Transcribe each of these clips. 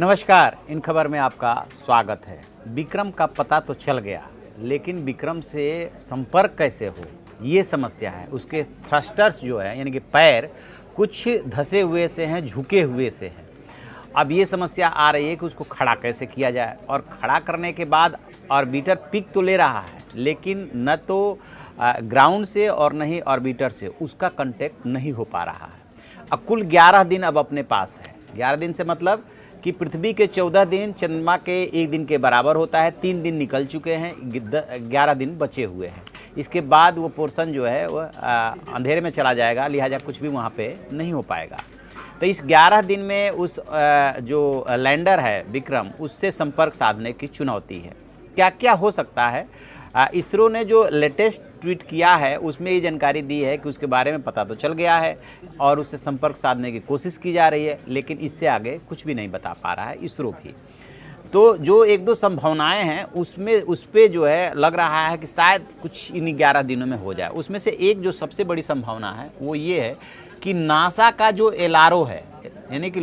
नमस्कार, इन खबर में आपका स्वागत है। विक्रम का पता तो चल गया, लेकिन विक्रम से संपर्क कैसे हो ये समस्या है। उसके थ्रस्टर्स जो है यानी कि पैर कुछ धसे हुए से हैं, झुके हुए से हैं। अब ये समस्या आ रही है कि उसको खड़ा कैसे किया जाए, और खड़ा करने के बाद ऑर्बिटर पिक तो ले रहा है, लेकिन न तो ग्राउंड से और न ही ऑर्बिटर से उसका कांटेक्ट नहीं हो पा रहा है। अब कुल 11 दिन अब अपने पास है। 11 दिन से मतलब कि पृथ्वी के 14 दिन चंद्रमा के एक दिन के बराबर होता है। 3 दिन निकल चुके हैं, 11 दिन बचे हुए हैं। इसके बाद वो पोर्शन जो है वह अंधेरे में चला जाएगा, लिहाजा कुछ भी वहाँ पे नहीं हो पाएगा। तो इस 11 दिन में उस जो लैंडर है विक्रम, उससे संपर्क साधने की चुनौती है। क्या क्या हो सकता है? इसरो ने जो लेटेस्ट ट्वीट किया है उसमें ये जानकारी दी है कि उसके बारे में पता तो चल गया है और उससे संपर्क साधने की कोशिश की जा रही है, लेकिन इससे आगे कुछ भी नहीं बता पा रहा है इसरो भी। तो जो एक दो संभावनाएं हैं उसमें उस पर जो है लग रहा है कि शायद कुछ इन 11 दिनों में हो जाए। उसमें से एक जो सबसे बड़ी संभावना है वो ये है कि नासा का जो LRO है यानी कि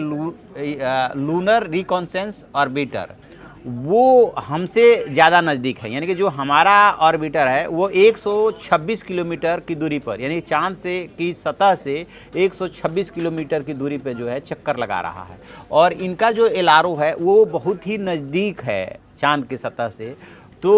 लूनर रिकॉन्सेंस ऑर्बिटर, वो हमसे ज़्यादा नज़दीक है। यानी कि जो हमारा ऑर्बिटर है वो 126 किलोमीटर की दूरी पर, यानी चांद से की सतह से 126 किलोमीटर की दूरी पर जो है चक्कर लगा रहा है, और इनका जो LRO है वो बहुत ही नज़दीक है चांद की सतह से। तो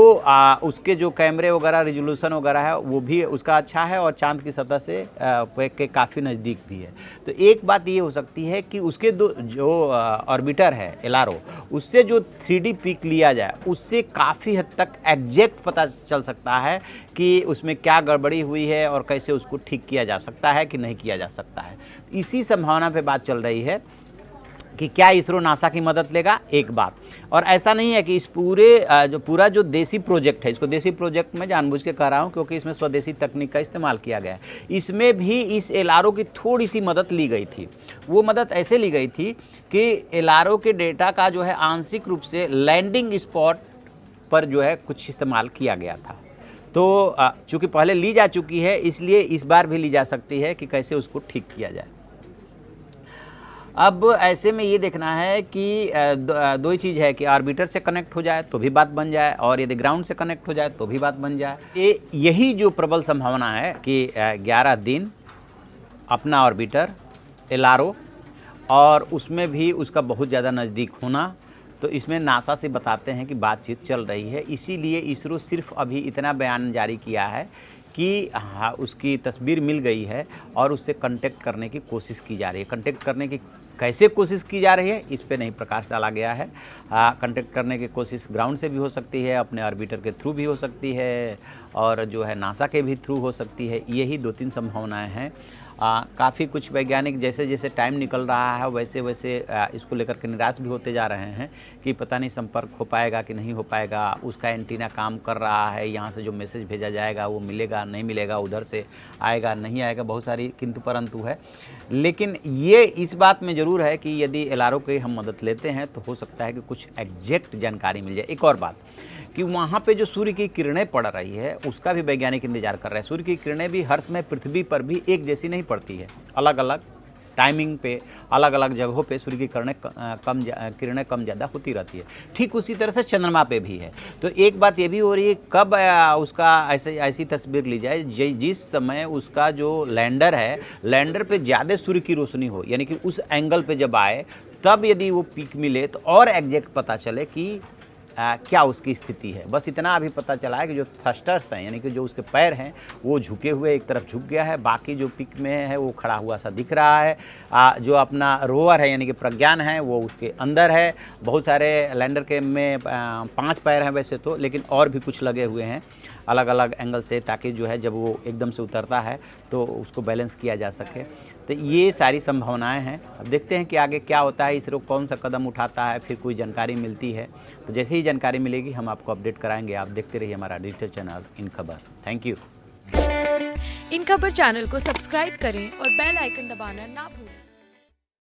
उसके जो कैमरे वगैरह रिजोल्यूशन वगैरह है वो भी उसका अच्छा है और चांद की सतह से के काफ़ी नज़दीक भी है। तो एक बात ये हो सकती है कि उसके जो ऑर्बिटर है LRO, उससे जो 3D पिक लिया जाए उससे काफ़ी हद तक एग्जैक्ट पता चल सकता है कि उसमें क्या गड़बड़ी हुई है और कैसे उसको ठीक किया जा सकता है कि नहीं किया जा सकता है। इसी संभावना पे बात चल रही है कि क्या इसरो नासा की मदद लेगा, एक बात। और ऐसा नहीं है कि इस पूरा जो देसी प्रोजेक्ट है, इसको देसी प्रोजेक्ट में जानबूझ के कह रहा हूँ क्योंकि इसमें स्वदेशी तकनीक का इस्तेमाल किया गया है। इसमें भी इस LRO की थोड़ी सी मदद ली गई थी। वो मदद ऐसे ली गई थी कि LRO के डेटा का जो है आंशिक रूप से लैंडिंग स्पॉट पर जो है कुछ इस्तेमाल किया गया था। तो चूँकि पहले ली जा चुकी है, इसलिए इस बार भी ली जा सकती है कि कैसे उसको ठीक किया जाए। अब ऐसे में ये देखना है कि दो ही चीज़ है कि ऑर्बिटर से कनेक्ट हो जाए तो भी बात बन जाए, और यदि ग्राउंड से कनेक्ट हो जाए तो भी बात बन जाए। यही जो प्रबल संभावना है कि 11 दिन अपना ऑर्बिटर LRO और उसमें भी उसका बहुत ज़्यादा नज़दीक होना, तो इसमें नासा से बताते हैं कि बातचीत चल रही है। इसीलिए इसरो सिर्फ अभी इतना बयान जारी किया है कि हाँ उसकी तस्वीर मिल गई है और उससे कांटेक्ट करने की कोशिश की जा रही है। कांटेक्ट करने की कैसे कोशिश की जा रही है इस पे नहीं प्रकाश डाला गया है। कांटेक्ट करने की कोशिश ग्राउंड से भी हो सकती है, अपने ऑर्बिटर के थ्रू भी हो सकती है, और जो है नासा के भी थ्रू हो सकती है। यही 2-3 संभावनाएं हैं। काफ़ी कुछ वैज्ञानिक जैसे जैसे टाइम निकल रहा है वैसे वैसे इसको लेकर के निराश भी होते जा रहे हैं कि पता नहीं संपर्क हो पाएगा कि नहीं हो पाएगा। उसका एंटीना काम कर रहा है, यहाँ से जो मैसेज भेजा जाएगा वो मिलेगा नहीं मिलेगा, उधर से आएगा नहीं आएगा, बहुत सारी किंतु परंतु है। लेकिन ये इस बात में ज़रूर है कि यदि LRO की हम मदद लेते हैं तो हो सकता है कि कुछ एग्जैक्ट जानकारी मिल जाए। एक और बात कि वहाँ पे जो सूर्य की किरणें पड़ रही है उसका भी वैज्ञानिक इंतजार कर रहे हैं। सूर्य की किरणें भी हर समय पृथ्वी पर भी एक जैसी नहीं पड़ती है, अलग अलग टाइमिंग पे अलग अलग जगहों पे सूर्य की किरणें कम ज़्यादा होती रहती है। ठीक उसी तरह से चंद्रमा पे भी है। तो एक बात ये भी हो रही है कब उसका ऐसी तस्वीर ली जाए जिस समय उसका जो लैंडर है, लैंडर पे ज़्यादा सूर्य की रोशनी हो, यानी कि उस एंगल पे जब आए तब यदि वो पिक मिले तो और एग्जैक्ट पता चले कि क्या उसकी स्थिति है। बस इतना अभी पता चला है कि जो थ्रस्टर्स हैं यानी कि जो उसके पैर हैं वो झुके हुए एक तरफ झुक गया है, बाकी जो पिक में है वो खड़ा हुआ सा दिख रहा है। जो अपना रोवर है यानी कि प्रज्ञान है वो उसके अंदर है। बहुत सारे लैंडर के में 5 पैर हैं वैसे तो, लेकिन और भी कुछ लगे हुए हैं अलग अलग एंगल से, ताकि जो है जब वो एकदम से उतरता है तो उसको बैलेंस किया जा सके। तो ये सारी संभावनाएं हैं। अब देखते हैं कि आगे क्या होता है, इसरो कौन सा कदम उठाता है, फिर कोई जानकारी मिलती है तो जैसे ही जानकारी मिलेगी हम आपको अपडेट कराएंगे। आप देखते रहिए हमारा डिजिटल चैनल इन खबर। Thank you. इन खबर चैनल को सब्सक्राइब करें और बेल आइकन दबाना ना भूलें।